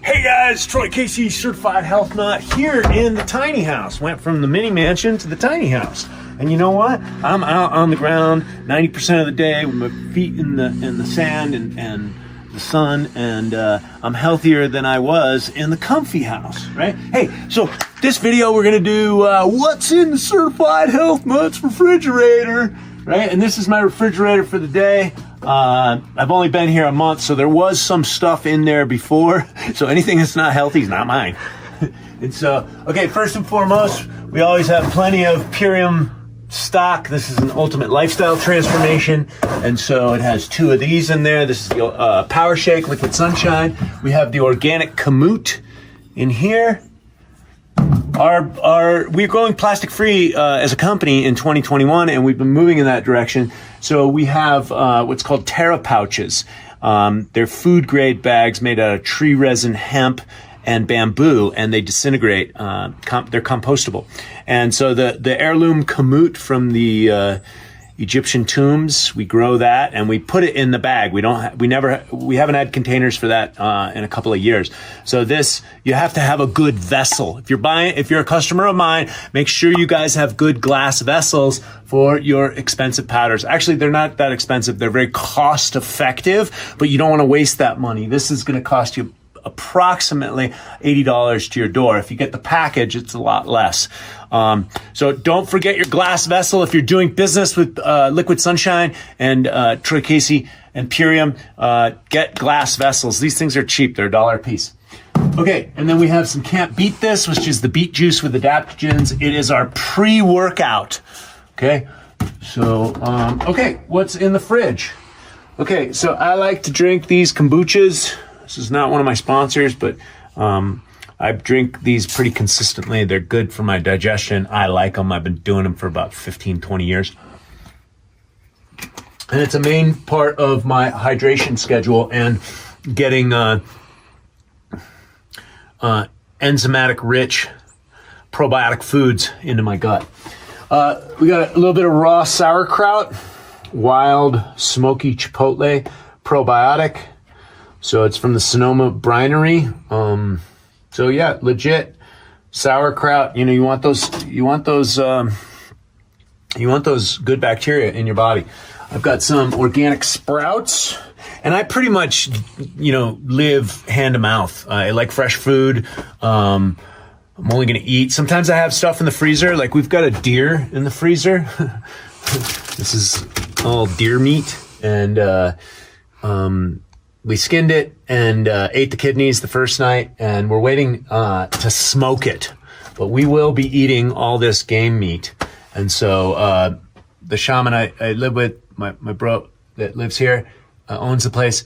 Hey guys, Troy Casey, certified health nut here in the tiny house. Went from the mini mansion to the tiny house. And you know what? I'm out on the ground 90% of the day with my feet in the sand and the sun, and I'm healthier than I was in the comfy house, right? Hey, so this video we're gonna do what's in the certified health nuts refrigerator, right? And this is my refrigerator for the day. I've only been here a month, so there was some stuff in there before. So anything that's not healthy is not mine. And so, okay, first and foremost, we always have plenty of Purium stock. This is an ultimate lifestyle transformation. And so it has 2 of these in there. This is the Power Shake Liquid Sunshine. We have the organic Kamut in here. We're going plastic free as a company in 2021, and we've been moving in that direction. So we have what's called Terra pouches. They're food grade bags made out of tree resin, hemp, and bamboo, and they disintegrate. They're compostable. And so the heirloom kamut from the Egyptian tombs, we grow that and we put it in the bag. We haven't had containers for that in a couple of years. So this, you have to have a good vessel. If you're a customer of mine, make sure you guys have good glass vessels for your expensive powders. Actually, they're not that expensive. They're very cost effective, but you don't want to waste that money. This is going to cost you approximately $80 to your door. If you get the package, it's a lot less. So don't forget your glass vessel. If you're doing business with Liquid Sunshine and Troy Casey and Purium, get glass vessels. These things are cheap. They're $1 a piece. Okay, and then we have some Can't Beat This, which is the beet juice with adaptogens. It is our pre-workout. Okay, so, okay, what's in the fridge? Okay, so I like to drink these kombuchas. This is not one of my sponsors, but I drink these pretty consistently. They're good for my digestion. I like them. I've been doing them for about 15, 20 years. And it's a main part of my hydration schedule and getting enzymatic rich probiotic foods into my gut. We got a little bit of raw sauerkraut, wild smoky chipotle probiotic. So it's from the Sonoma Brinery. So yeah, legit sauerkraut. You know, you want those good bacteria in your body. I've got some organic sprouts, and I pretty much, live hand to mouth. I like fresh food. I'm only going to eat. Sometimes I have stuff in the freezer. Like we've got a deer in the freezer. This is all deer meat, and we skinned it and ate the kidneys the first night, and we're waiting to smoke it. But we will be eating all this game meat. And so the shaman I live with, my bro that lives here, owns the place,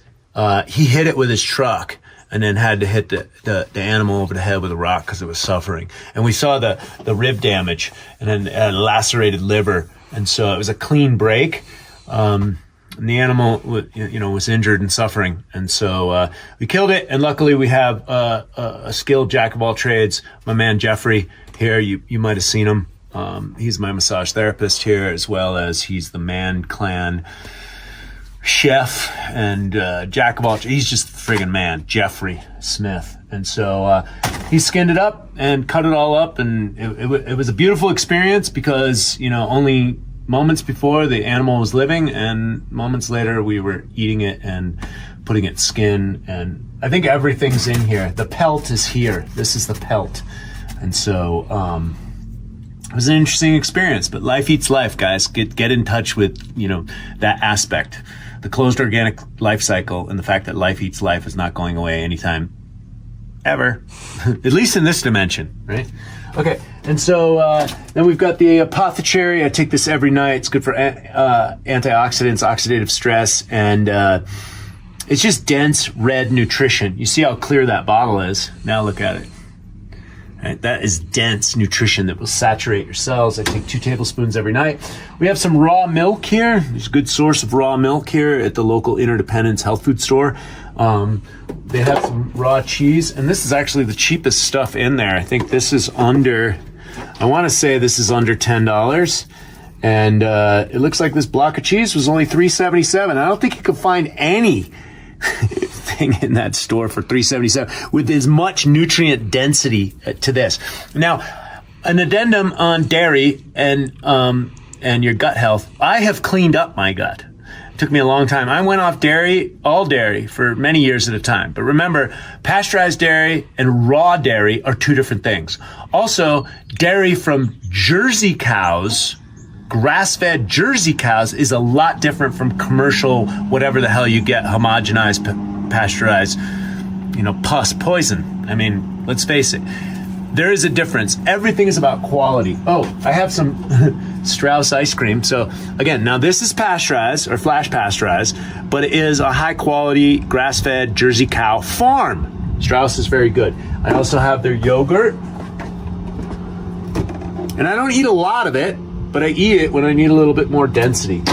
he hit it with his truck and then had to hit the animal over the head with a rock because it was suffering. And we saw the rib damage and then a lacerated liver. And so it was a clean break. And the animal, was injured and suffering. And so we killed it. And luckily we have a skilled jack of all trades. My man Jeffrey here, you might have seen him. He's my massage therapist here, as well as he's the Man Clan chef and jack of all trades. He's just a friggin' man, Jeffrey Smith. And so he skinned it up and cut it all up. And it was a beautiful experience because, only moments before the animal was living, and moments later we were eating it and putting its skin, and I think everything's in here. The pelt is here. This is the pelt. And so it was an interesting experience, but life eats life, guys. Get in touch with that aspect, the closed organic life cycle, and the fact that life eats life is not going away anytime ever, at least in this dimension, right? Okay, and so then we've got the Apothecary. I take this every night. It's good for antioxidants, oxidative stress, and it's just dense red nutrition. You see how clear that bottle is? Now look at it. Right, that is dense nutrition that will saturate your cells. I take 2 tablespoons every night. We have some raw milk here. There's a good source of raw milk here at the local Interdependence health food store. They have some raw cheese, and this is actually the cheapest stuff in there. I think this is under, I want to say this is under $10. And it looks like this block of cheese was only $3.77. I don't think you could find any thing in that store for $3.77 with as much nutrient density to this. Now, an addendum on dairy and your gut health. I have cleaned up my gut. It took me a long time. I went off all dairy for many years at a time. But remember, pasteurized dairy and raw dairy are two different things. Also, dairy from Jersey cows, grass-fed Jersey cows, is a lot different from commercial, whatever the hell you get, homogenized, pasteurized, pus poison. I mean, let's face it. There is a difference. Everything is about quality. Oh, I have some Strauss ice cream. So again, now this is pasteurized or flash pasteurized, but it is a high quality grass-fed Jersey cow farm. Strauss is very good. I also have their yogurt. And I don't eat a lot of it, but I eat it when I need a little bit more density.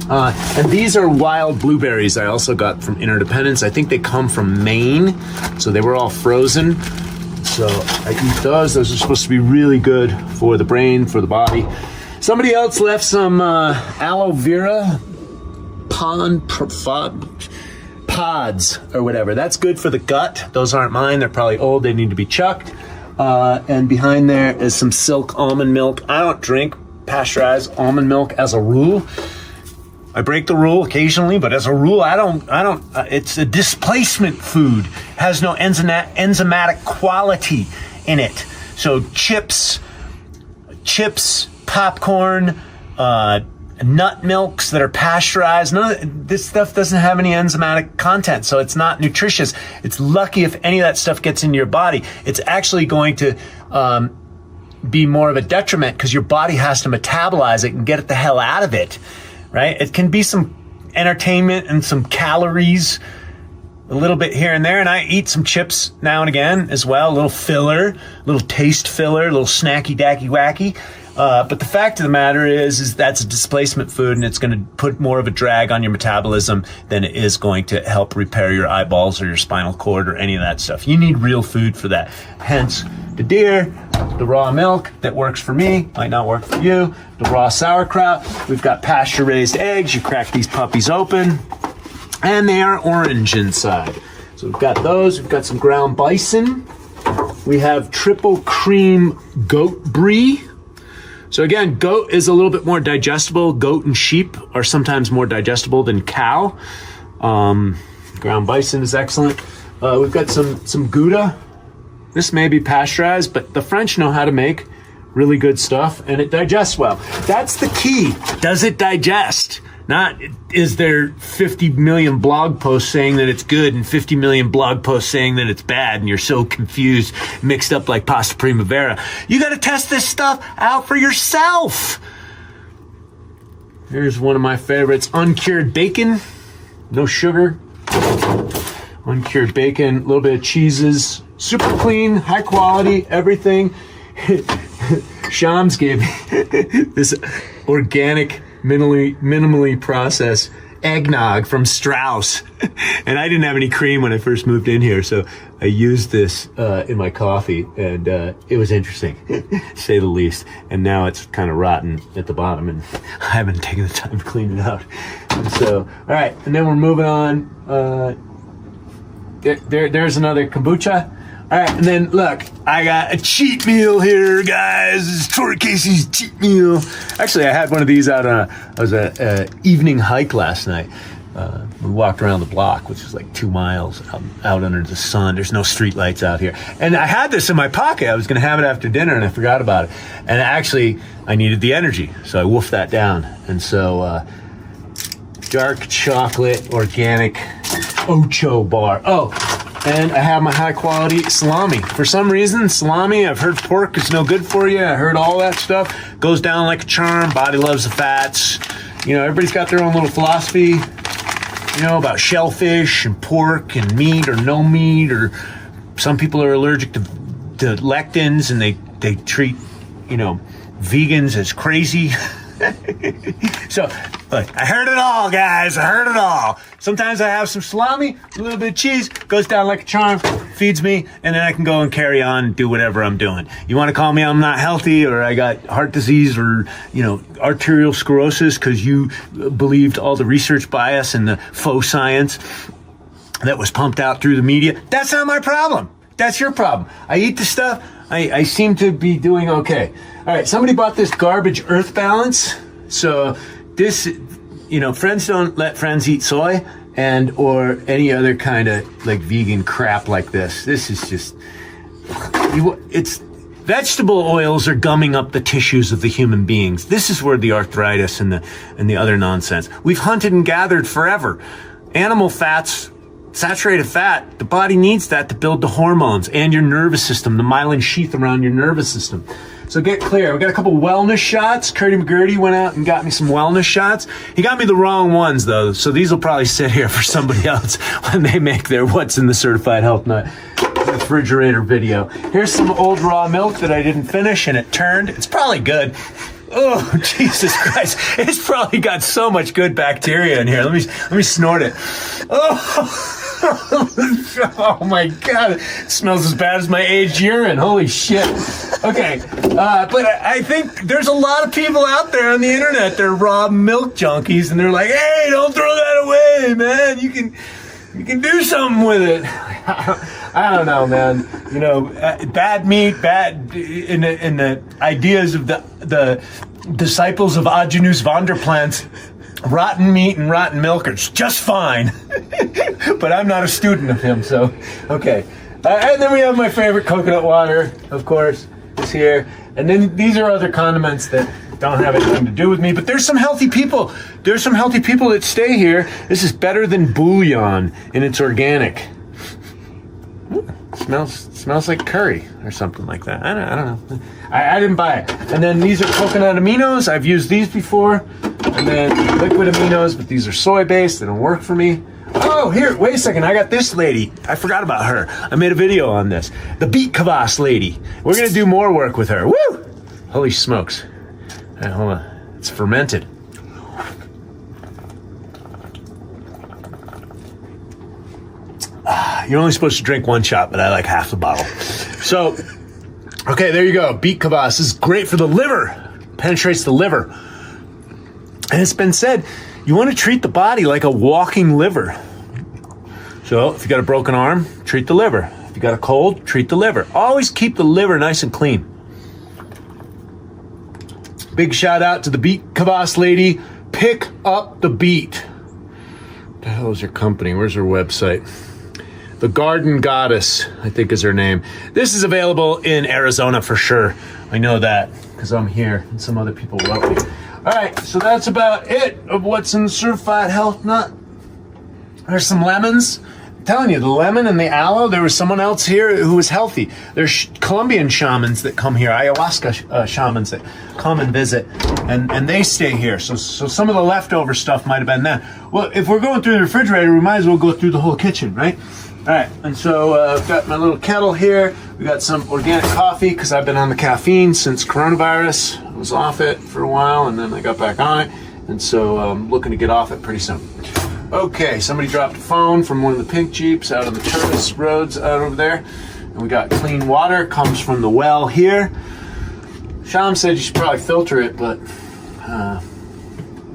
And these are wild blueberries I also got from Interdependence. I think they come from Maine, so they were all frozen. So I eat those. Those are supposed to be really good for the brain, for the body. Somebody else left some aloe vera pods or whatever. That's good for the gut. Those aren't mine. They're probably old. They need to be chucked. And behind there is some silk almond milk. I don't drink pasteurized almond milk as a rule. I break the rule occasionally, but as a rule, I don't, it's a displacement food. Has no enzymatic quality in it. So chips, popcorn, nut milks that are pasteurized, this stuff doesn't have any enzymatic content, so it's not nutritious. It's lucky if any of that stuff gets into your body. It's actually going to be more of a detriment because your body has to metabolize it and get it the hell out of it. Right? It can be some entertainment and some calories, a little bit here and there. And I eat some chips now and again as well. A little filler, a little taste filler, a little snacky dacky wacky. But the fact of the matter is that's a displacement food, and it's going to put more of a drag on your metabolism than it is going to help repair your eyeballs or your spinal cord or any of that stuff. You need real food for that. Hence the deer, the raw milk that works for me, might not work for you, the raw sauerkraut. We've got pasture-raised eggs. You crack these puppies open, and they are orange inside. So we've got those. We've got some ground bison. We have triple cream goat brie. So again, goat is a little bit more digestible. Goat and sheep are sometimes more digestible than cow. Ground bison is excellent. We've got some Gouda. This may be pasteurized, but the French know how to make really good stuff, and it digests well. That's the key. Does it digest? Not, is there 50 million blog posts saying that it's good and 50 million blog posts saying that it's bad, and you're so confused, mixed up like pasta primavera. You got to test this stuff out for yourself. Here's one of my favorites, uncured bacon. No sugar. Uncured bacon, a little bit of cheeses. Super clean, high quality, everything. Shams gave me this organic, minimally processed eggnog from Strauss. And I didn't have any cream when I first moved in here, so I used this in my coffee, and it was interesting, to say the least. And now it's kind of rotten at the bottom, and I haven't taken the time to clean it out. So, all right, and then we're moving on. There's another kombucha. All right, and then look, I got a cheat meal here, guys. It's Tori Casey's cheat meal. Actually, I had one of these out on a evening hike last night. We walked around the block, which is like 2 miles out under the sun. There's no street lights out here. And I had this in my pocket. I was going to have it after dinner, and I forgot about it. And actually, I needed the energy, so I wolfed that down. And so, dark chocolate, organic Ocho bar. Oh, and I have my high quality salami. For some reason, salami, I've heard pork is no good for you. I heard all that stuff. Goes down like a charm. Body loves the fats. Everybody's got their own little philosophy, about shellfish and pork and meat or no meat, or some people are allergic to lectins and they treat, vegans as crazy. So Look, I heard it all, guys. I heard it all. Sometimes I have some salami, a little bit of cheese, goes down like a charm, feeds me, and then I can go and carry on and do whatever I'm doing. You want to call me I'm not healthy, or I got heart disease, or, arterial sclerosis because you believed all the research bias and the faux science that was pumped out through the media. That's not my problem. That's your problem. I eat the stuff. I seem to be doing okay. All right, somebody bought this garbage Earth Balance. So this, friends don't let friends eat soy or any other kind of like vegan crap like this. This is just, it's vegetable oils are gumming up the tissues of the human beings. This is where the arthritis and the other nonsense. We've hunted and gathered forever. Animal fats, saturated fat, the body needs that to build the hormones and your nervous system, the myelin sheath around your nervous system. So get clear. We got a couple wellness shots. Curdy McGurdy went out and got me some wellness shots. He got me the wrong ones, though, so these will probably sit here for somebody else when they make their What's in the Certified Health Nut refrigerator video. Here's some old raw milk that I didn't finish, and it turned. It's probably good. Oh, Jesus Christ. It's probably got so much good bacteria in here. Let me snort it. Oh my God. It smells as bad as my aged urine. Holy shit. Okay. But I think there's a lot of people out there on the internet. They're raw milk junkies, and they're like, hey, don't throw that away, man. You can do something with it. I don't know, man. Bad meat, bad in the ideas of the disciples of Ajanus Vonderplant. Rotten meat and rotten milk are just fine. But I'm not a student of him, so okay. And then we have my favorite coconut water, of course, is here. And then these are other condiments that don't have anything to do with me, but there's some healthy people. There's some healthy people that stay here. This is better than bouillon, and it's organic. Smells like curry or something like that. I don't know. I didn't buy it. And then these are coconut aminos. I've used these before. And then liquid aminos, but these are soy-based. They don't work for me. Oh, here, wait a second. I got this lady. I forgot about her. I made a video on this. The beet kvass lady. We're going to do more work with her. Woo! Holy smokes. All right, hold on. It's fermented. You're only supposed to drink one shot, but I like half the bottle. So, okay, there you go. Beet kvass is great for the liver. Penetrates the liver. And it's been said, you want to treat the body like a walking liver. So if you got a broken arm, treat the liver. If you got a cold, treat the liver. Always keep the liver nice and clean. Big shout out to the beet kvass lady. Pick up the beet. What the hell is her company? Where's her website? The Garden Goddess, I think is her name. This is available in Arizona for sure. I know that because I'm here and some other people wrote me. All right, so that's about it of what's in the Certified Health Nut. There's some lemons. I'm telling you, the lemon and the aloe, there was someone else here who was healthy. There's Colombian shamans that come here, ayahuasca shamans that come and visit, and they stay here. So some of the leftover stuff might have been that. Well, if we're going through the refrigerator, we might as well go through the whole kitchen, right? All right, and so I've got my little kettle here. We got some organic coffee because I've been on the caffeine since coronavirus. I was off it for a while, and then I got back on it, and so I'm looking to get off it pretty soon. Okay, somebody dropped a phone from one of the pink Jeeps out on the tourist roads out over there, and we got clean water. Comes from the well here. Sham said you should probably filter it, but I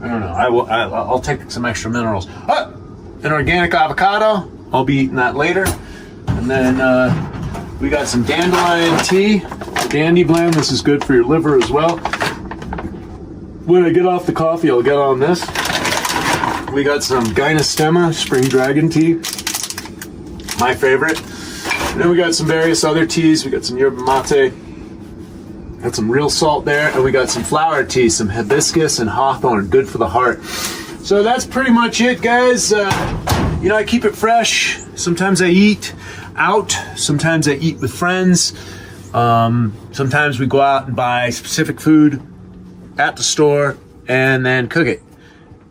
don't know. I'll take some extra minerals. Oh, an organic avocado. I'll be eating that later. And then we got some dandelion tea, dandy blend. This is good for your liver as well. When I get off the coffee, I'll get on this. We got some Gynostema spring dragon tea, my favorite. And then we got some various other teas. We got some yerba mate. Got some real salt there. And we got some flower tea, some hibiscus and hawthorn, good for the heart. So that's pretty much it, guys. I keep it fresh. Sometimes I eat out. Sometimes I eat with friends. Sometimes we go out and buy specific food at the store and then cook it.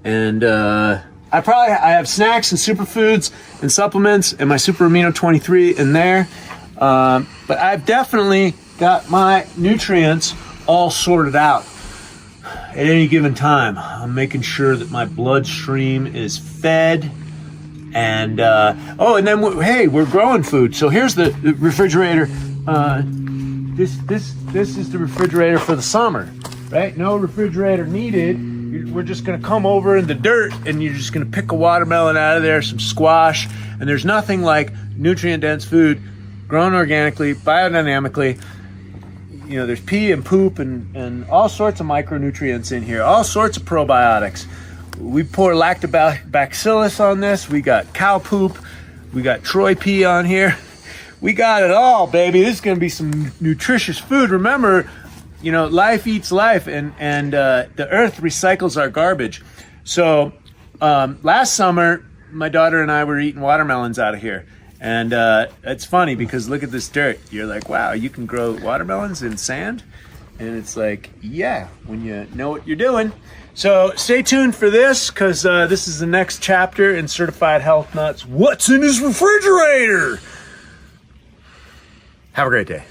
And I have snacks and superfoods and supplements and my Super Amino 23 in there. But I've definitely got my nutrients all sorted out. at any given time. I'm making sure that my bloodstream is fed. And and then we're growing food. So here's the refrigerator. This is the refrigerator for the summer, right? No refrigerator needed. We're just gonna come over in the dirt, and you're just gonna pick a watermelon out of there, some squash, and there's nothing like nutrient-dense food, grown organically, biodynamically. You know, there's pee and poop and all sorts of micronutrients in here, all sorts of probiotics. We pour lactobacillus on this. We got cow poop. We got Troy pea on here. We got it all, baby. This is going to be some nutritious food. Remember, you know, life eats life, and the earth recycles our garbage. So last summer, my daughter and I were eating watermelons out of here. And it's funny because look at this dirt. You're like, wow, you can grow watermelons in sand? And it's like, yeah, when you know what you're doing. So stay tuned for this, because this is the next chapter in Certified Health Nuts. What's in his refrigerator? Have a great day.